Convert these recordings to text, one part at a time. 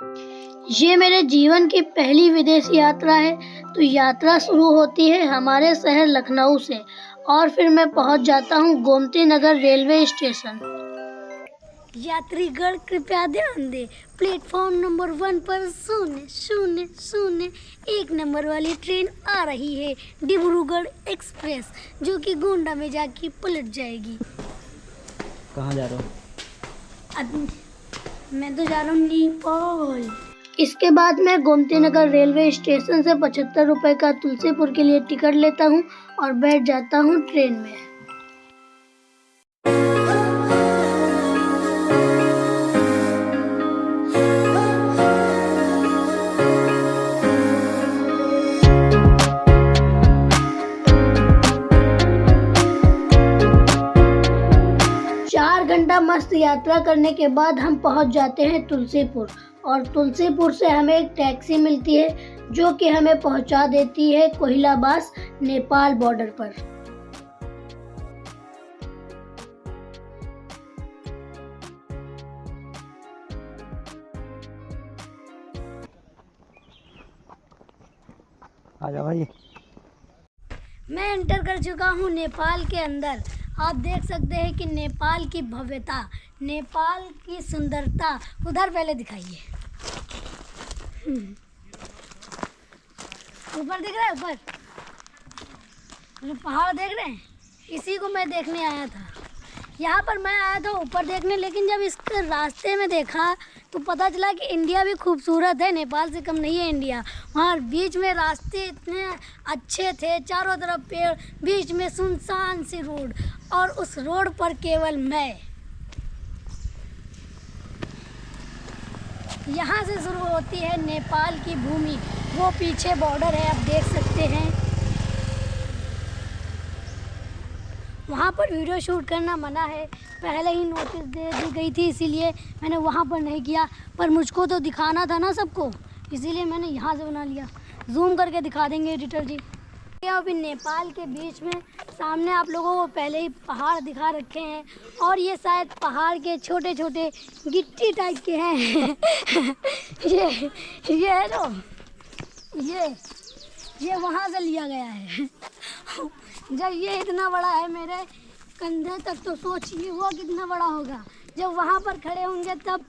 ये मेरे जीवन की पहली विदेश यात्रा है। तो यात्रा शुरू होती है हमारे शहर लखनऊ से और फिर मैं पहुंच जाता हूं गोमती नगर रेलवे स्टेशन। यात्रीगण कृपया ध्यान दें, प्लेटफॉर्म नंबर 1 पर 0001 नंबर वाली ट्रेन आ रही है, डिब्रूगढ़ एक्सप्रेस, जो कि गोंडा में जाके पलट जाएगी। कहाँ जा रहे हो? मैं तो जा रहा हूँ नेपाल। इसके बाद मैं गोमती नगर रेलवे स्टेशन से 75 रुपए का तुलसीपुर के लिए टिकट लेता हूँ और बैठ जाता हूँ ट्रेन में। घंटा मस्त यात्रा करने के बाद हम पहुंच जाते हैं तुलसीपुर और तुलसीपुर से हमें एक टैक्सी मिलती है जो कि हमें पहुंचा देती है कोहिलाबास नेपाल बॉर्डर पर। आजा भाई। मैं एंटर कर चुका हूँ नेपाल के अंदर। आप देख सकते हैं कि नेपाल की भव्यता, नेपाल की सुंदरता उधर पहले दिखाइए। ऊपर दिख रहा है, ऊपर पहाड़ देख रहे हैं, इसी को मैं देखने आया था। यहाँ पर मैं आया था ऊपर देखने, लेकिन जब इसके रास्ते में देखा तो पता चला कि इंडिया भी खूबसूरत है, नेपाल से कम नहीं है इंडिया। वहाँ बीच में रास्ते इतने अच्छे थे, चारों तरफ पेड़, बीच में सुनसान सी रोड और उस रोड पर केवल मैं। यहाँ से शुरू होती है नेपाल की भूमि, वो पीछे बॉर्डर है, आप देख सकते हैं। वहाँ पर वीडियो शूट करना मना है, पहले ही नोटिस दे दी गई थी, इसीलिए मैंने वहाँ पर नहीं किया। पर मुझको तो दिखाना था ना सबको, इसीलिए मैंने यहाँ से बना लिया। जूम करके दिखा देंगे एडिटर जी। अभी नेपाल के बीच में सामने आप लोगों को पहले ही पहाड़ दिखा रखे हैं और ये शायद पहाड़ के छोटे छोटे गिट्टी टाइप के हैं। ये है जो ये वहाँ से लिया गया है। जब ये इतना बड़ा है मेरे कंधे तक, तो सोचिए वो कितना बड़ा होगा। जब वहाँ पर खड़े होंगे तब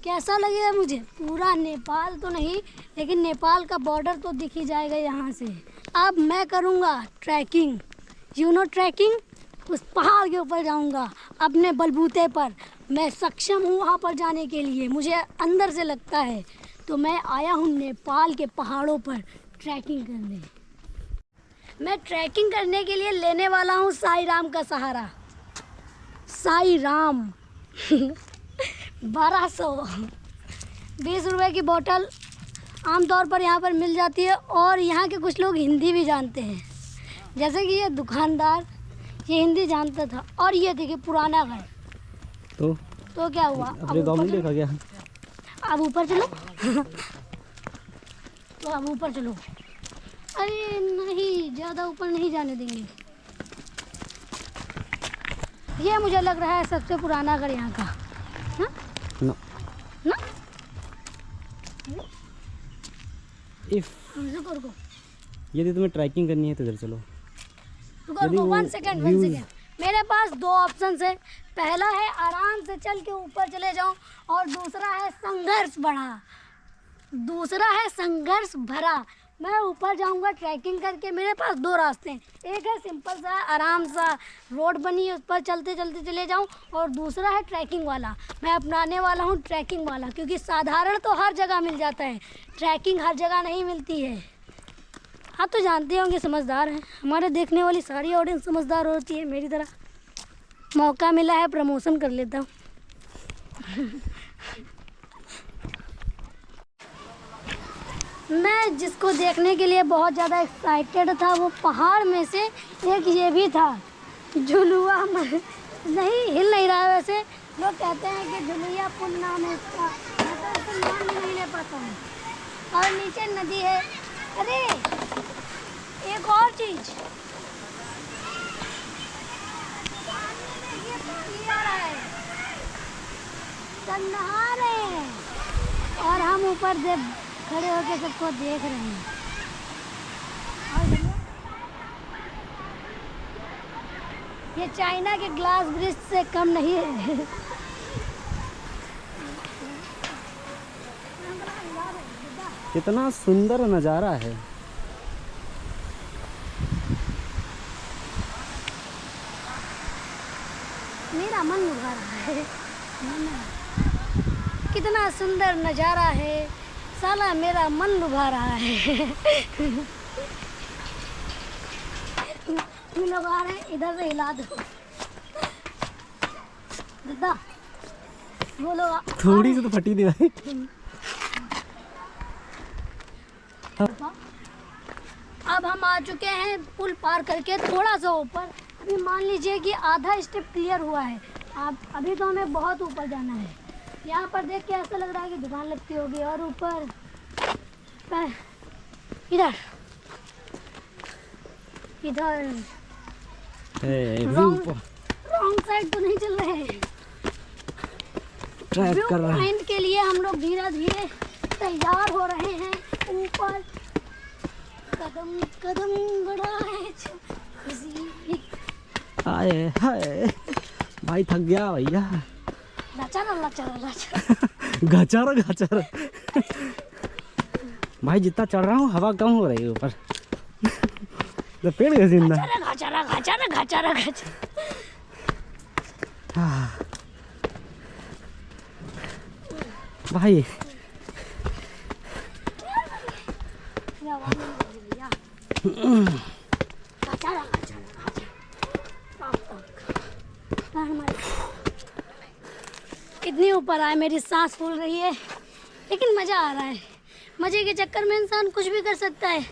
कैसा लगेगा मुझे। पूरा नेपाल तो नहीं, लेकिन नेपाल का बॉर्डर तो दिख ही जाएगा यहाँ से। अब मैं करूँगा ट्रैकिंग, ट्रैकिंग। उस पहाड़ के ऊपर जाऊँगा अपने बलबूते पर। मैं सक्षम हूँ वहाँ पर जाने के लिए, मुझे अंदर से लगता है। तो मैं आया हूँ नेपाल के पहाड़ों पर ट्रैकिंग करने। मैं ट्रैकिंग करने के लिए लेने वाला हूँ साई राम का सहारा। साई राम 1220 रुपये की बोतल आमतौर पर यहाँ पर मिल जाती है और यहाँ के कुछ लोग हिंदी भी जानते हैं, जैसे कि ये दुकानदार ये हिंदी जानता था। और ये देखिए पुराना घर। तो क्या हुआ, अपने गाँव में देखा गया। अब ऊपर चलो। तो अब ऊपर चलो। अरे नहीं, ज़्यादा ऊपर नहीं जाने देंगे। ये मुझे लग रहा है सबसे पुराना घर यहाँ का। ना? ना। ना? रुको। यदि तुम्हें ट्रैकिंग करनी है तो इधर चलो। रुको 1 सेकेंड। मेरे पास 2 ऑप्शन है। पहला है आराम से चल के ऊपर चले जाऊं और दूसरा है संघर्ष भरा। मैं ऊपर जाऊंगा ट्रैकिंग करके। मेरे पास 2 रास्ते हैं, एक है सिंपल सा आराम सा रोड बनी है, उस पर चलते चलते चले जाऊं, और दूसरा है ट्रैकिंग वाला। मैं अपनाने वाला हूं ट्रैकिंग वाला, क्योंकि साधारण तो हर जगह मिल जाता है, ट्रैकिंग हर जगह नहीं मिलती है। आप तो जानते होंगे, समझदार हैं, हमारे देखने वाली सारी ऑडियंस समझदार होती है मेरी तरह। मौका मिला है प्रमोशन कर लेता हूँ। मैं जिसको देखने के लिए बहुत ज़्यादा एक्साइटेड था, वो पहाड़ में से एक ये भी था। झुलुआ नहीं हिल नहीं रहा है। वैसे लोग कहते हैं कि झुलुआ पुल नाम है इसका, मैं तो इसका नाम नहीं ले पाता हूँ। और नीचे नदी है। अरे एक और चीज़, ये पानी आ रहा है, सब नहा रहे हैं और हम ऊपर से खड़े होकर सबको देख रहे हैं। और ये चाइना के ग्लास ब्रिज से कम नहीं है। कितना सुंदर नज़ारा है। मेरा मन लुभा रहा है। कितना सुंदर नज़ारा है, साला मेरा मन लुभा रहा है। तुम लोग आ रहे हैं, इधर से हिला दो दादा। वो लोग थोड़ी सी तो फटी थी भाई। अब हम आ चुके हैं पुल पार करके थोड़ा सा ऊपर। अभी मान लीजिए कि आधा स्टेप क्लियर हुआ है। आप अभी तो हमें बहुत ऊपर जाना है। यहाँ पर देख के ऐसा लग रहा है कि दुकान लगती होगी। और ऊपर इधर इधर रॉन्ग साइड तो नहीं चल रहे हैं। ट्रैक कर रहे हैं। पॉइंट के लिए हम लोग धीरे धीरे तैयार हो रहे हैं। ऊपर कदम कदम बढ़ाए किसी। हाय हाय भाई थक गया भैया। लचर गचार गचार भाई जितना चढ़ रहा हूँ हवा कम हो रही है ऊपर। तो पेड़ गए जिंदा। भाई कितनी ऊपर आए, मेरी सांस फूल रही है, लेकिन मज़ा आ रहा है। मज़े के चक्कर में इंसान कुछ भी कर सकता है।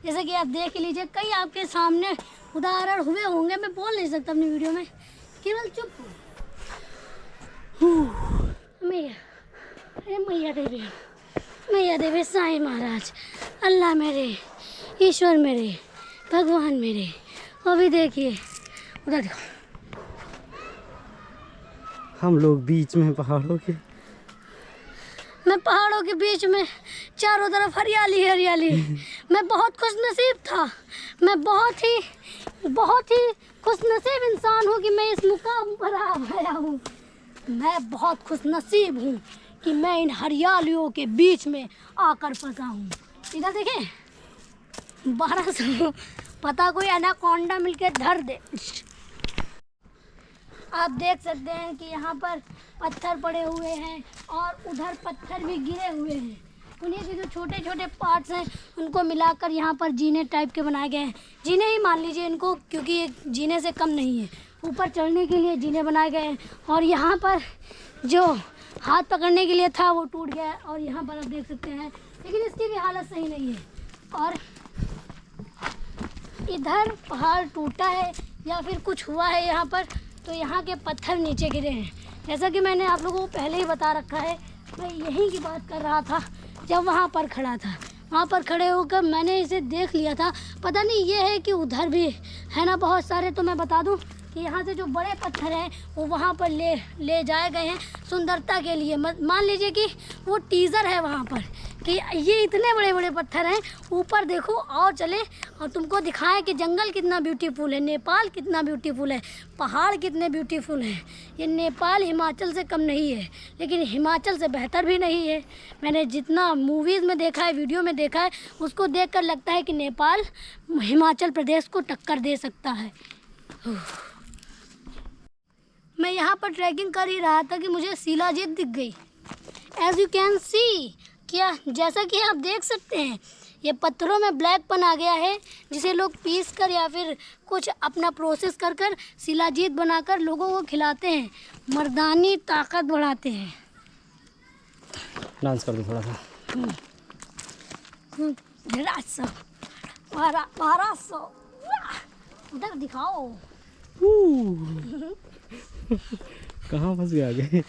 जैसे कि आप देख लीजिए, कई आपके सामने उदाहरण हुए होंगे। मैं बोल नहीं सकता अपनी वीडियो में, केवल चुप मैया। अरे मैया देवी साईं महाराज, अल्लाह मेरे, ईश्वर मेरे, भगवान मेरे। अभी देखिए उधर देखो, हम लोग बीच में पहाड़ों के। मैं पहाड़ों के बीच में, चारों तरफ हरियाली हरियाली। मैं बहुत खुशनसीब था। मैं बहुत ही खुशनसीब इंसान हूँ कि मैं इस मुकाम पर आया हूँ। मैं बहुत खुशनसीब हूँ कि मैं इन हरियालियों के बीच में आकर फंसा हूँ। इधर देखें, 1200 पता कोई एनाकोंडा मिलके धर दे। आप देख सकते हैं कि यहाँ पर पत्थर पड़े हुए हैं और उधर पत्थर भी गिरे हुए हैं। उन्हीं के जो छोटे छोटे पार्ट्स हैं उनको मिलाकर यहाँ पर जीने टाइप के बनाए गए हैं। जीने ही मान लीजिए इनको, क्योंकि ये जीने से कम नहीं है। ऊपर चढ़ने के लिए जीने बनाए गए हैं। और यहाँ पर जो हाथ पकड़ने के लिए था वो टूट गया है। और यहाँ पर आप देख सकते हैं, लेकिन इसकी भी हालत सही नहीं है। और इधर पहाड़ टूटा है या फिर कुछ हुआ है यहाँ पर, तो यहाँ के पत्थर नीचे गिरे हैं। जैसा कि मैंने आप लोगों को पहले ही बता रखा है, मैं यहीं की बात कर रहा था जब वहाँ पर खड़ा था। वहाँ पर खड़े होकर मैंने इसे देख लिया था। पता नहीं ये है कि उधर भी है ना बहुत सारे। तो मैं बता दूँ कि यहाँ से जो बड़े पत्थर हैं वो वहाँ पर ले जाए गए हैं सुंदरता के लिए। मान लीजिए कि वो टीज़र है वहाँ पर कि ये इतने बड़े बड़े पत्थर हैं। ऊपर देखो और चले और तुमको दिखाएं कि जंगल कितना ब्यूटीफुल है, नेपाल कितना ब्यूटीफुल है, पहाड़ कितने ब्यूटीफुल हैं। ये नेपाल हिमाचल से कम नहीं है, लेकिन हिमाचल से बेहतर भी नहीं है। मैंने जितना मूवीज़ में देखा है, वीडियो में देखा है, उसको देखकर लगता है कि नेपाल हिमाचल प्रदेश को टक्कर दे सकता है। मैं यहाँ पर ट्रैकिंग कर ही रहा था कि मुझे शिलाजीत दिख गई। एज यू कैन सी, क्या जैसा कि आप देख सकते हैं, ये पत्थरों में ब्लैकपन आ गया है, जिसे लोग पीस कर या फिर कुछ अपना प्रोसेस कर कर शिलाजीत बनाकर लोगों को खिलाते हैं, मर्दानी ताकत बढ़ाते हैं। डांस कर दो थोड़ा सा। 1200 उधर दिखाओ। कहाँ फंस गया आगे?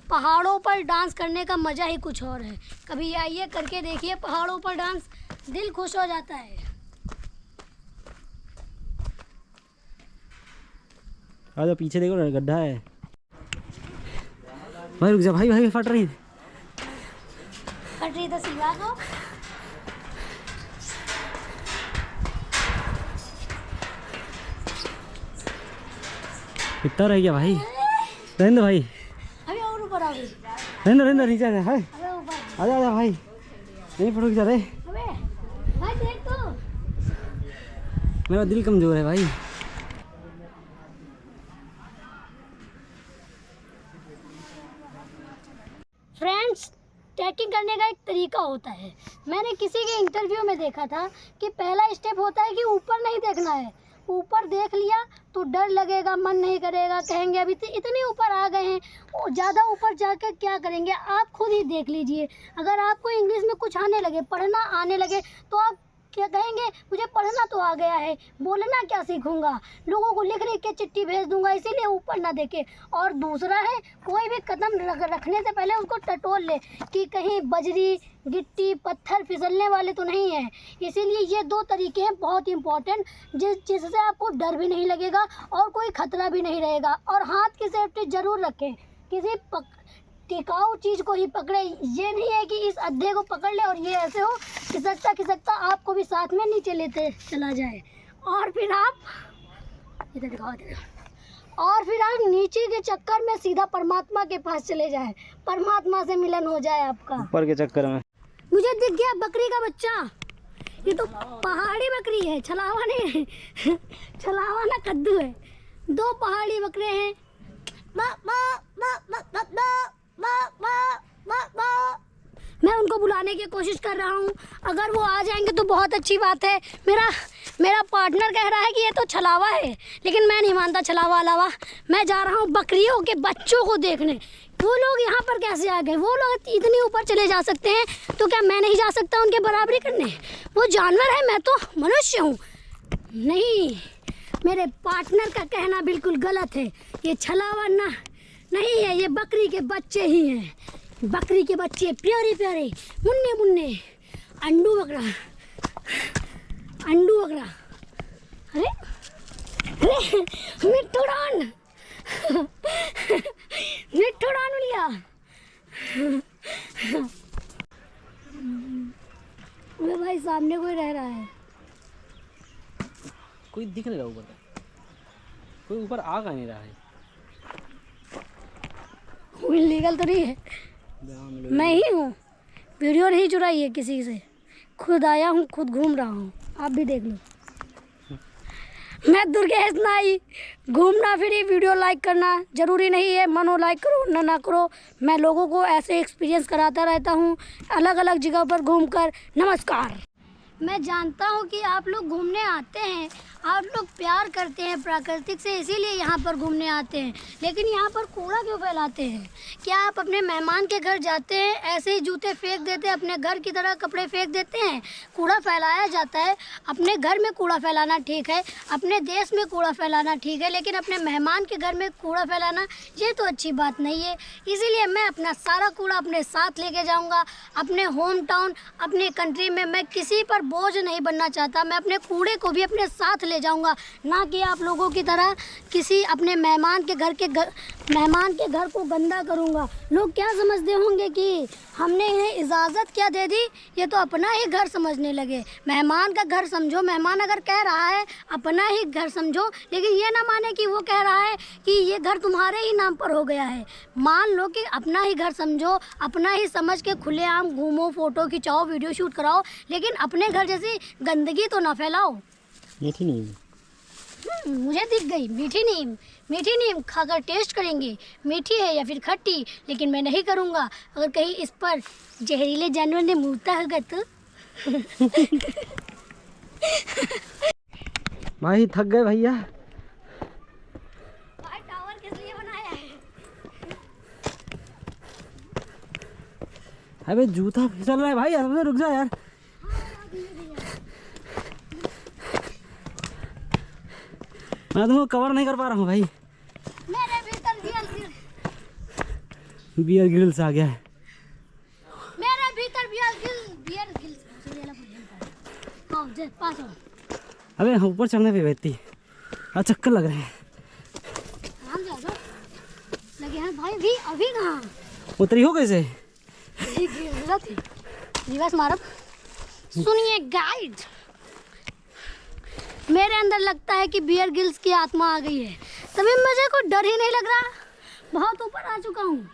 पहाड़ों पर डांस करने का मज़ा ही कुछ और है। कभी आइए करके देखिए पहाड़ों पर डांस, दिल खुश हो जाता है। आजा पीछे देखो, गड्ढा है। भाई रुक जा भाई, भाई फट रही है। फट रही तो सिलवा दो। कितना रह गया भाई? रहने दो भाई, अभी और ऊपर आ गई। रहने दो नीचे आ जा। हाय अबे ऊपर आ जा भाई, नहीं फटोक जा रहे। अबे भाई देख तो। मेरा दिल कमजोर है भाई। फ्रेंड्स, ट्रैकिंग करने का एक तरीका होता है। मैंने किसी के इंटरव्यू में देखा था कि पहला स्टेप होता है कि ऊपर नहीं देखना है। ऊपर देख लिया तो डर लगेगा, मन नहीं करेगा, कहेंगे अभी तो इतने ऊपर आ गए हैं, ज़्यादा ऊपर जाकर क्या करेंगे। आप खुद ही देख लीजिए, अगर आपको इंग्लिश में कुछ आने लगे, पढ़ना आने लगे, तो आप क्या कहेंगे, मुझे पढ़ना तो आ गया है, बोलना क्या सीखूंगा, लोगों को लिख लिख के चिट्ठी भेज दूंगा, इसीलिए ऊपर ना देखे। और दूसरा है, कोई भी कदम रखने से पहले उसको टटोल ले कि कहीं बजरी, गिट्टी, पत्थर फिसलने वाले तो नहीं है। इसीलिए ये 2 तरीके हैं बहुत इंपॉर्टेंट, जिससे आपको डर भी नहीं लगेगा और कोई खतरा भी नहीं रहेगा। और हाथ की सेफ्टी ज़रूर रखें, किसी टिकाऊ चीज़ को ही पकड़े। ये नहीं है कि इस अड्डे को पकड़ ले और ये ऐसे हो खिसकता खिसकता आपको भी साथ में नीचे लेते चला जाए, और फिर आप इधर दिखाओ, और फिर आप नीचे के चक्कर में सीधा परमात्मा के पास चले जाए, परमात्मा से मिलन हो जाए आपका। ऊपर के चक्कर में मुझे दिख गया बकरी का बच्चा। ये तो पहाड़ी बकरी है, छलावा नहीं है। छलावा ना कद्दू है। 2 पहाड़ी बकरे हैं। मैं उनको बुलाने की कोशिश कर रहा हूँ, अगर वो आ जाएंगे तो बहुत अच्छी बात है। मेरा पार्टनर कह रहा है कि ये तो छलावा है, लेकिन मैं नहीं मानता छलावा अलावा। मैं जा रहा हूँ बकरियों के बच्चों को देखने। वो लोग यहाँ पर कैसे आ गए? वो लोग इतनी ऊपर चले जा सकते हैं, तो क्या मैं नहीं जा सकता उनके बराबरी करने? वो जानवर है, मैं तो मनुष्य हूँ। नहीं, मेरे पार्टनर का कहना बिल्कुल गलत है। ये छलावा ना नहीं है, ये बकरी के बच्चे ही हैं। बकरी के बच्चे प्यारे प्यारे, मुन्ने मुन्ने, अंडू बकरा, अंडू बकरा। अरे अरे मिट्टू डान, मिट्टू डान लिया। अरे भाई सामने कोई रह रहा है। कोई दिख नहीं रहा ऊपर, कोई ऊपर आ का नहीं रहा है। कोई लीगल तो नहीं है? मैं ही हूँ, वीडियो नहीं चुराई है किसी से, खुद आया हूँ, खुद घूम रहा हूँ, आप भी देख लो। मैं दुर्गेश नाई, घूमना फिरी वीडियो लाइक करना ज़रूरी नहीं है, मनो लाइक करो ना करो, मैं लोगों को ऐसे एक्सपीरियंस कराता रहता हूँ अलग अलग जगह पर घूमकर। नमस्कार। मैं जानता हूँ कि आप लोग घूमने आते हैं, आप लोग प्यार करते हैं प्राकृतिक से, इसीलिए यहाँ पर घूमने आते हैं, लेकिन यहाँ पर कूड़ा क्यों फैलाते हैं? क्या आप अपने मेहमान के घर जाते हैं ऐसे ही जूते फेंक देते हैं, अपने घर की तरह कपड़े फेंक देते हैं? कूड़ा फैलाया जाता है। अपने घर में कूड़ा फैलाना ठीक है, अपने देश में कूड़ा फैलाना ठीक है, लेकिन अपने मेहमान के घर में कूड़ा फैलाना ये तो अच्छी बात नहीं है। इसीलिए मैं अपना सारा कूड़ा अपने साथ लेके जाऊँगा। अपने होम टाउन, अपनी कंट्री में मैं किसी पर बोझ नहीं बनना चाहता। मैं अपने कूड़े को भी अपने साथ ले जाऊंगा, ना कि आप लोगों की तरह किसी अपने मेहमान के घर को गंदा करूंगा। लोग क्या समझते होंगे कि हमने इन्हें इजाज़त क्या दे दी, ये तो अपना ही घर समझने लगे। मेहमान का घर समझो, मेहमान अगर कह रहा है अपना ही घर समझो, लेकिन ये ना माने कि वो कह रहा है कि ये घर तुम्हारे ही नाम पर हो गया है। मान लो कि अपना ही घर समझो, अपना ही समझ के खुलेआम घूमो, फ़ोटो खिंचाओ, वीडियो शूट कराओ, लेकिन अपने घर जैसी गंदगी तो ना फैलाओ। मीठी नीम, मुझे दिख गई मीठी नीम। मीठी नीम खाकर टेस्ट करेंगे, मीठी है या फिर खट्टी, लेकिन मैं नहीं करूँगा। अगर कहीं इस पर जहरीले जानवर ने मुँहता होगा तो। भाई थक गए भैया। भाई टावर किस लिए बनाया है? अबे जूता फिसल रहा है भाई, अबे रुक जा यार। मैं तुमको कवर नहीं कर पा रहा हूँ भाई। मेरे भीतर बियर ग्रिल्स आ गया है। मेरे भीतर बियर गिल्स आओ जे पास आओ। अबे ऊपर चढ़ने पे बैठती चक्कर लग रहे हैं। आराम से आ जाओ। लगे हैं भाई, भी अभी कहाँ उतरी हो कैसे? ये गिरला थी रिवर्स मारो। सुनिए गाइड, मेरे अंदर लगता है कि बियर गिल्स की आत्मा आ गई है, तभी मुझे कोई डर ही नहीं लग रहा। बहुत ऊपर आ चुका हूँ।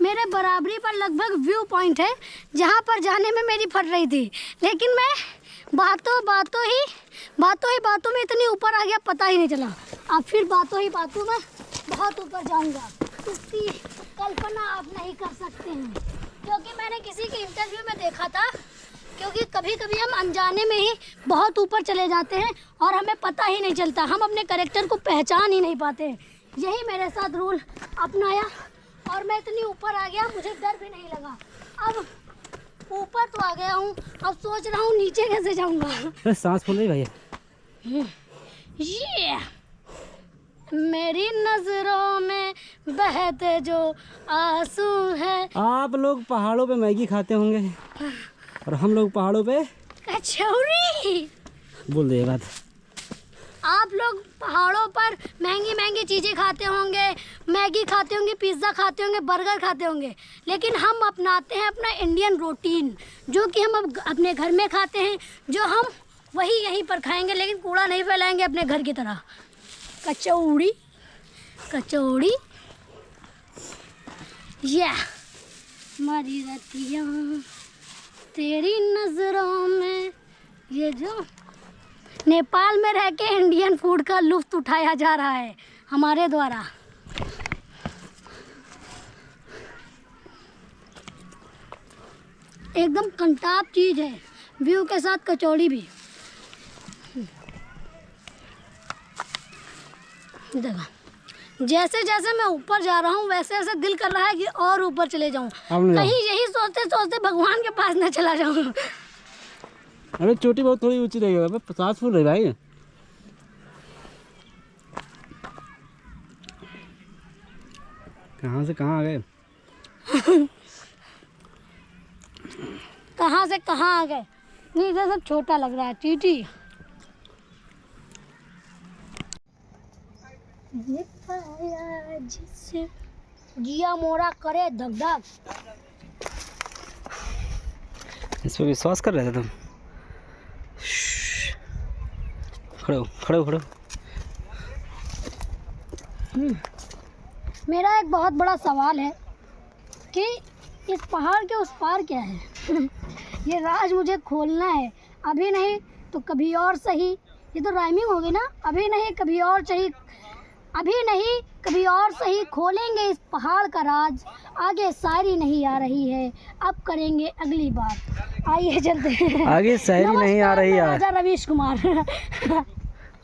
मेरे बराबरी पर लगभग व्यू पॉइंट है जहाँ पर जाने में मेरी फट रही थी, लेकिन मैं बातों में इतनी ऊपर आ गया पता ही नहीं चला। अब फिर बातों में बहुत ऊपर जाऊँगा, इसकी कल्पना आप नहीं कर सकते हैं, क्योंकि मैंने किसी के इंटरव्यू में देखा था। क्योंकि कभी कभी हम अनजाने में ही बहुत ऊपर चले जाते हैं और हमें पता ही नहीं चलता, हम अपने कैरेक्टर को पहचान ही नहीं पाते। यही मेरे साथ रूल अपनाया और मैं इतनी ऊपर आ गया, मुझे डर भी नहीं लगा। अब ऊपर तो आ गया हूँ, अब सोच रहा हूँ नीचे कैसे जाऊँगा। अरे सांस फूल रही भैया। ये मेरी नजरों में बहते जो आंसू है। आप लोग पहाड़ों पे मैगी खाते होंगे और हम लोग पहाड़ों पे कचौड़ी। बोल दे ये बात। आप लोग पहाड़ों पर महंगी महंगी चीज़ें खाते होंगे, मैगी खाते होंगे, पिज़्ज़ा खाते होंगे, बर्गर खाते होंगे, लेकिन हम अपनाते हैं अपना इंडियन रूटीन, जो कि हम अब अपने घर में खाते हैं, जो हम वही यहीं पर खाएंगे, लेकिन कूड़ा नहीं फैलाएंगे अपने घर की तरह। कचौड़ी कचौड़ी या मरी रतिया तेरी नजरों में। ये जो नेपाल में रह के इंडियन फूड का लुत्फ उठाया जा रहा है हमारे द्वारा। एकदम कंटाप चीज है, व्यू के साथ कचौड़ी भी। देखो, जैसे जैसे मैं ऊपर जा रहा हूँ वैसे वैसे दिल कर रहा है कि और ऊपर चले जाऊँ, कहीं यही सोचते सोचते भगवान के पास न चला जाऊँ। अरे चोटी बहुत थोड़ी ऊंची रहेगी, 50 फुट रही भाई। कहाँ से कहाँ आ गए? कहाँ से कहाँ आ गए? नहीं, इधर सब छोटा लग रहा है। टीटी ये पाया जिससे जिया मोरा करे धक धक। इस पे विश्वास कर रहे थे तुम? खड़े हो खड़े हो खड़े हो। मेरा एक बहुत बड़ा सवाल है कि इस पहाड़ के उस पार क्या है? ये राज मुझे खोलना है, अभी नहीं तो कभी और सही। ये तो राइमिंग होगी ना, अभी नहीं कभी और सही, अभी नहीं कभी और सही, खोलेंगे इस पहाड़ का राज। आगे शायरी नहीं आ रही है, अब करेंगे अगली बार। आइए चलते हैं। आगे शायरी नहीं आ रही है, राजा रवीश कुमार।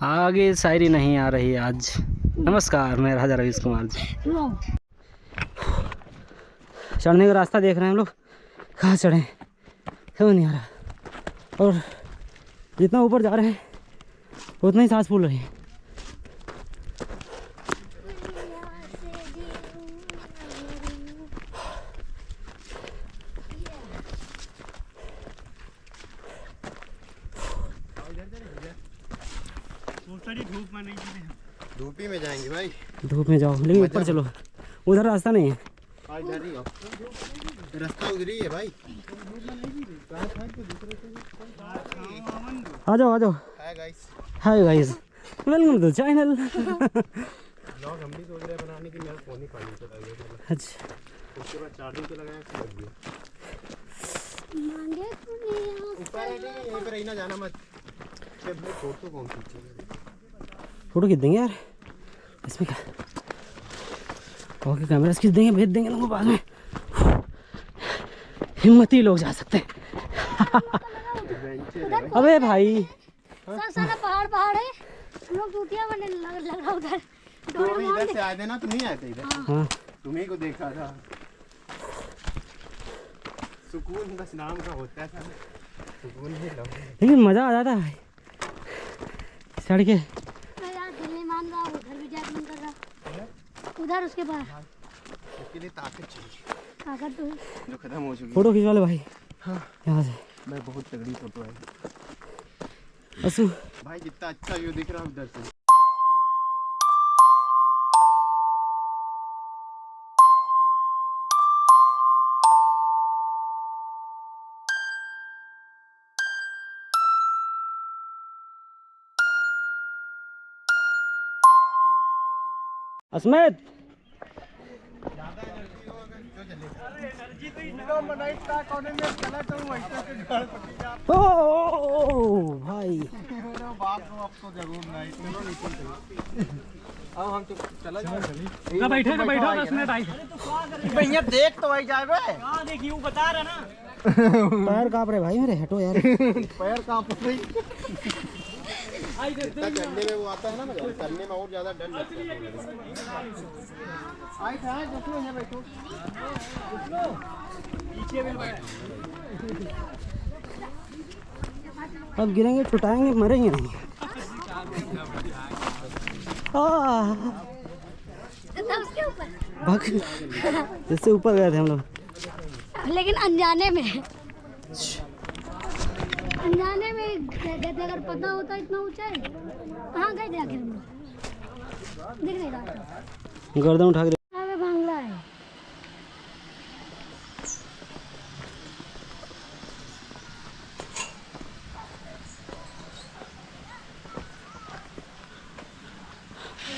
आगे शायरी नहीं आ रही आज। नमस्कार, मैं राजा रवीश कुमार जी। चढ़ने का रास्ता देख रहे हैं हम लोग, कहाँ चढ़े समझ नहीं आ रहा, और जितना ऊपर जा रहे हैं उतना ही सांस फूल रही है। धूप ही में जाएंगे भाई। धूप में जाओ, लेकिन ऊपर चलो, उधर रास्ता नहीं है। इधर ही हो, रास्ता उधर ही है भाई। आ जाओ आ जाओ। Hi guys, hi guys, welcome to channel. Blog हम भी सोच रहे हैं बनाने की, मेरा फोन ही पानी चला गया। अच्छा, उसके बाद चार्जिंग पे लगाया फिर लग गया। ऊपर है, यहीं पे रही ना, जाना मत। फोटो कौन खींचेगा? फोटो खींच देंगे यार इसमें क्या, ओके कैमरा खींच देंगे, भेज देंगे लोगों को बाद में। हिम्मती लोग जा सकते हैं। अबे भाई सर सारा पहाड़ है, हम लोग टूटियां बनने लग रहा उधर। तो इधर से आए थे ना, तुम नहीं आए थे इधर? हाँ, तुम्ही को देखा था। सुकून बस नाम का होता था, सुकून ही लो। लेकिन मजा आ जाता है चढ़ के। मैं यार दिल नहीं मान रहा, उधर भी जाके मन कर रहा, उधर उसके पास। उसके लिए ताकत चाहिए, ताकत तो जो खत्म हो चुकी है। फोटो खिंचवा ले भाई। हाँ, यहाँ से मैं बहुत तगड़ी फोटो है असू। भाई, कितना अच्छा व्यू दिख रहा है उधर से। अस्मित ओ भाई ना बैठे ना बैठो 10 मिनट आई भैया देख तो आई जाए बे हां देखिए वो बता रहा ना पैर कांप रहे भाई मेरे, हटो यार। पैर कांप रही चढ़ने में वो आता है ना मजा, करने में और ज्यादा डर लगता है। आई था देखो यहाँ बैठो पीछे भी बैठो। अब गिरेंगे, छुटाएंगे, मरेंगे नहीं। उसके ऊपर भाग, इससे ऊपर गए थे हम लोग, लेकिन अनजाने में गए थे। अगर पता होता इतना ऊंचाई कहाँ गए थे आखिर हम लोग, दिख नहीं रहा था। गर्दन उठा के अबे भांगड़ा है।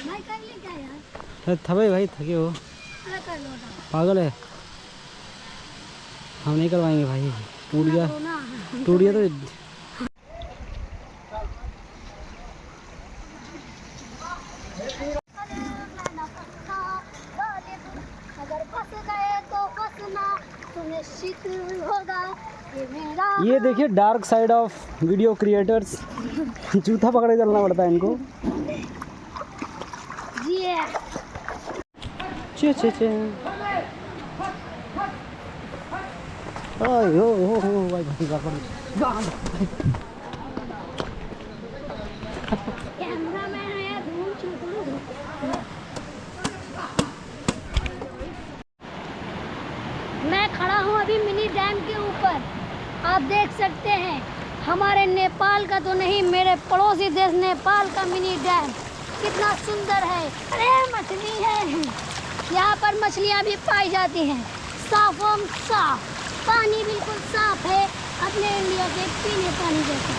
भाई कर ले क्या यार, थके भाई, थके हो, अरे कर लो ना। पागल है। हम नहीं करवाएंगे भाई, टूट गया, करो ना। टूट गया तो अगर फंस गए तो फंसना सुनिश्चित होगा ये मेरा। ये देखिए dark side of video creators. जूता पकड़ के चलना पड़ता है इनको। ये चे चे चे ओए हो भाई कैमरा मैन है या धूम छूटू। मैं खड़ा हूँ अभी मिनी डैम के ऊपर। आप देख सकते हैं हमारे नेपाल का तो नहीं, मेरे पड़ोसी देश नेपाल का मिनी डैम कितना सुंदर है। अरे मछली है, यहाँ पर मछलियाँ भी पाई जाती हैं। साफ साफ पानी बिल्कुल साफ है, अपने इंडिया के पीने पानी जैसा।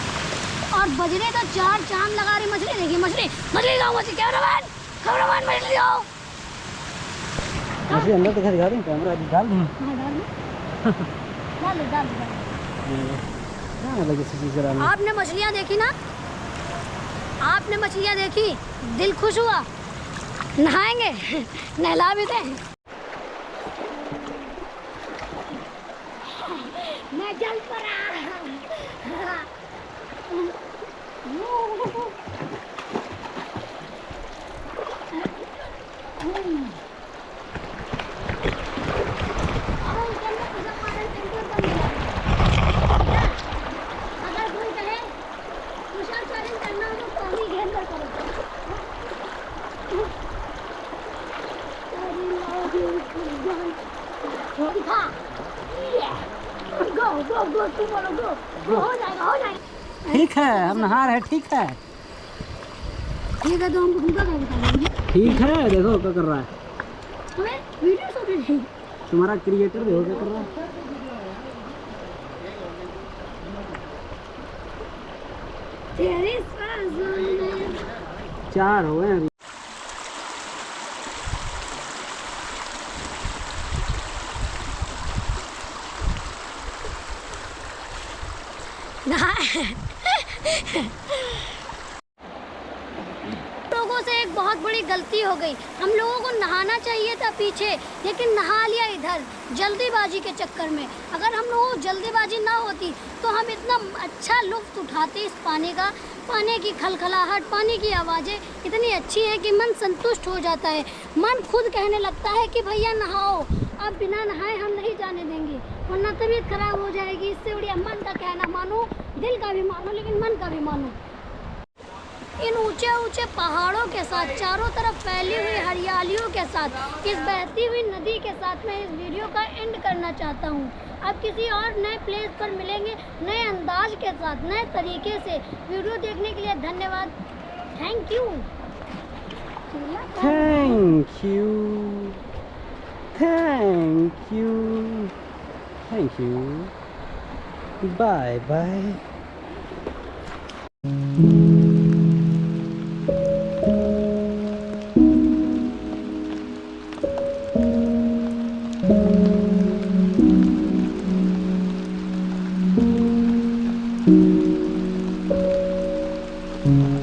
और बजरे तो चार चांद लगा रही मछली। देखिए मछली लाओ, मछली कैमरामैन मछली लाओ। मछली अंदर दिखा दूँ, कैमरा डाल दूँ। डाल दो। आपने मछलियाँ देखी ना, आपने मछलियाँ देखी, दिल खुश हुआ। नहाएंगे, नहला भी दें। मैं जल पड़ा। अगर कोई कहे तुषार चैलेंज करना हो तो पानी घेर कर करो। दिखा, गो तू बोलो गो, हो जाएगा। ठीक है, हम नहा रहे, ठीक है तो हमको क्या बताएंगे? ठीक है। देखो क्या कर रहा है हमें वीडियो शूट नहीं। तुम्हारा क्रिएटर, देखो क्या कर रहा है। तेरी सांस में 4 हो गए अभी। लोगों से एक बहुत बड़ी गलती हो गई। हम लोगों को नहाना चाहिए था पीछे, लेकिन नहा लिया इधर जल्दीबाजी के चक्कर में। अगर हम लोगों को जल्दीबाजी ना होती तो हम इतना अच्छा लुत्फ उठाते इस पानी का। पानी की खलखलाहट, पानी की आवाज़ें इतनी अच्छी है कि मन संतुष्ट हो जाता है। मन खुद कहने लगता है कि भैया नहाओ, अब बिना नहाए हम नहीं जाने देंगे, वरना तबीयत खराब हो जाएगी। इससे बढ़िया मन का कहना मानो, दिल का भी मानो, लेकिन मन का भी मानो। इन ऊंचे ऊंचे पहाड़ों के साथ, चारों तरफ फैली हुई हरियालियों के साथ, इस बहती हुई नदी के साथ मैं इस वीडियो का एंड करना चाहता हूँ। अब किसी और नए प्लेस पर मिलेंगे, नए अंदाज के साथ, नए तरीके से। वीडियो देखने के लिए धन्यवाद। Thank you. Thank you. Bye bye. है।